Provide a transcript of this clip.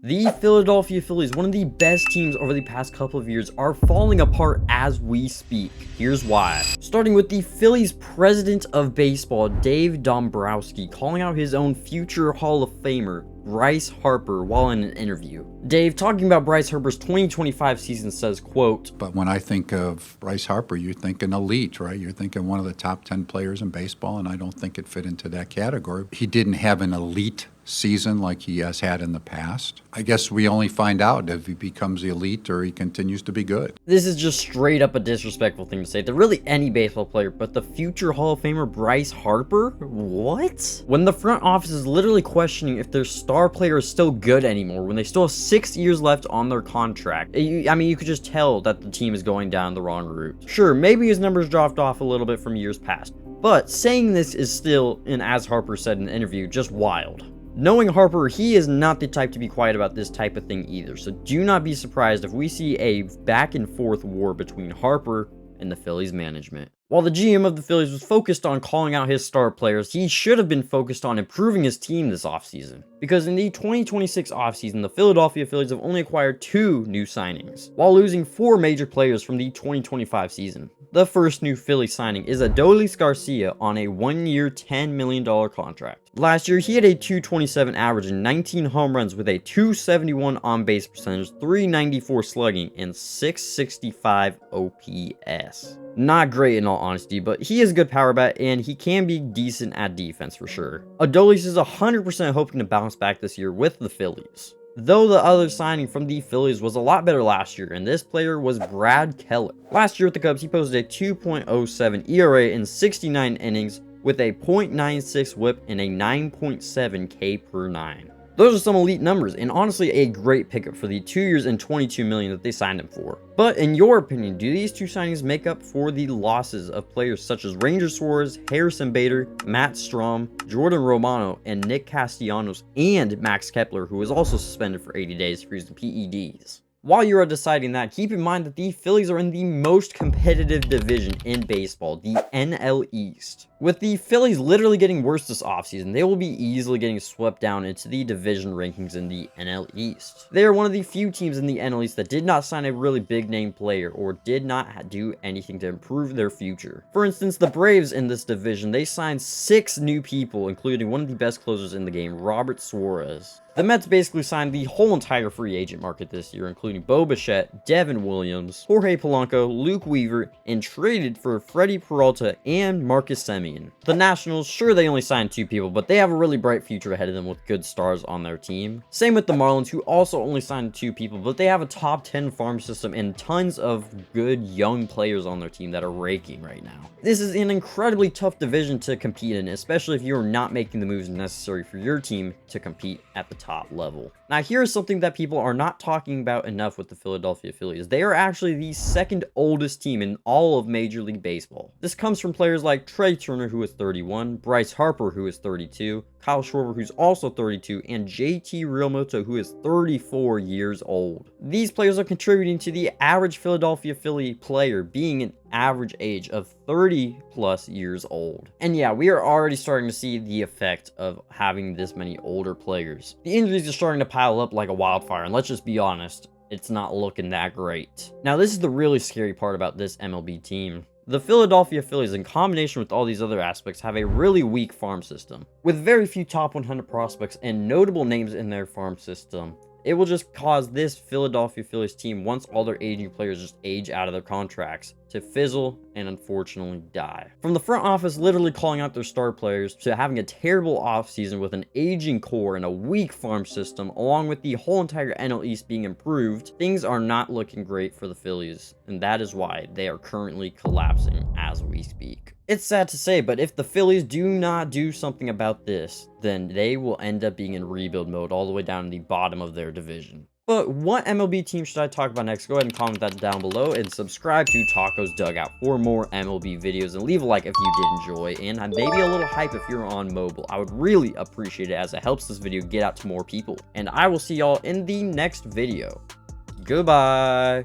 The Philadelphia Phillies, one of the best teams over the past couple of years, are falling apart as we speak. Here's why. Starting with the Phillies president of baseball, Dave Dombrowski, calling out his own future Hall of Famer, Bryce Harper, while in an interview. Dave, talking about Bryce Harper's 2025 season, says, quote, "But when I think of Bryce Harper, you think an elite, right? You're thinking one of the top 10 players in baseball, and I don't think it fit into that category. He didn't have an elite season like he has had in the past. I guess we only find out if he becomes elite or he continues to be good." This is just straight up a disrespectful thing to say to really any baseball player, but the future Hall of Famer Bryce Harper? What? When the front office is literally questioning if their star player is still good anymore, when they still have 6 years left on their contract. I mean, you could just tell that the team is going down the wrong route. Sure, maybe his numbers dropped off a little bit from years past, but saying this is still, and as Harper said in the interview, just wild. Knowing Harper, he is not the type to be quiet about this type of thing either, so do not be surprised if we see a back and forth war between Harper and the Phillies management. While the GM of the Phillies was focused on calling out his star players, he should have been focused on improving his team this offseason. Because in the 2026 offseason, the Philadelphia Phillies have only acquired 2 new signings, while losing 4 major players from the 2025 season. The first new Philly signing is Adolis Garcia on a 1-year, $10 million contract. Last year, he had a .227 average and 19 home runs with a .271 on-base percentage, .394 slugging, and .665 OPS. Not great in all honesty, but he is a good power bat and he can be decent at defense for sure. Adolis is 100% hoping to bounce back this year with the Phillies. Though the other signing from the Phillies was a lot better last year, and this player was Brad Keller. Last year with the Cubs, he posted a 2.07 ERA in 69 innings with a .96 whip and a 9.7 K per 9. Those are some elite numbers, and honestly a great pickup for the 2 years and $22 million that they signed him for. But in your opinion, do these 2 signings make up for the losses of players such as Ranger Suarez, Harrison Bader, Matt Strom, Jordan Romano, and Nick Castellanos, and Max Kepler, who was also suspended for 80 days for using PEDs? While you are deciding that, keep in mind that the Phillies are in the most competitive division in baseball, the NL East. With the Phillies literally getting worse this offseason, they will be easily getting swept down into the division rankings in the NL East. They are one of the few teams in the NL East that did not sign a really big name player or did not do anything to improve their future. For instance, the Braves in this division, they signed 6 new people, including one of the best closers in the game, Robert Suarez. The Mets basically signed the whole entire free agent market this year, including Bo Bichette, Devin Williams, Jorge Polanco, Luke Weaver, and traded for Freddie Peralta and Marcus Semien. The Nationals, sure they only signed 2 people, but they have a really bright future ahead of them with good stars on their team. Same with the Marlins, who also only signed 2 people, but they have a top 10 farm system and tons of good young players on their team that are raking right now. This is an incredibly tough division to compete in, especially if you are not making the moves necessary for your team to compete at the top level. Now, here's something that people are not talking about enough with the Philadelphia Phillies. They are actually the 2nd oldest team in all of Major League Baseball. This comes from players like Trey Turner, who is 31, Bryce Harper, who is 32, Kyle Schwarber, who's also 32, and JT Realmuto, who is 34 years old. These players are contributing to the average Philadelphia Phillie player being an average age of 30 plus years old. And yeah, we are already starting to see the effect of having this many older players. The injuries are starting to pile up like a wildfire, and let's just be honest, it's not looking that great. Now, this is the really scary part about this MLB team. The Philadelphia Phillies, in combination with all these other aspects, have a really weak farm system. With very few top 100 prospects and notable names in their farm system, it will just cause this Philadelphia Phillies team, once all their aging players just age out of their contracts, to fizzle and unfortunately die. From the front office literally calling out their star players to having a terrible offseason with an aging core and a weak farm system, along with the whole entire NL East being improved, things are not looking great for the Phillies, and that is why they are currently collapsing as we speak. It's sad to say, but if the Phillies do not do something about this, then they will end up being in rebuild mode all the way down to the bottom of their division. But what MLB team should I talk about next? Go ahead and comment that down below and subscribe to Taco's Dugout for more MLB videos, and leave a like if you did enjoy, and maybe a little hype if you're on mobile. I would really appreciate it as it helps this video get out to more people. And I will see y'all in the next video. Goodbye.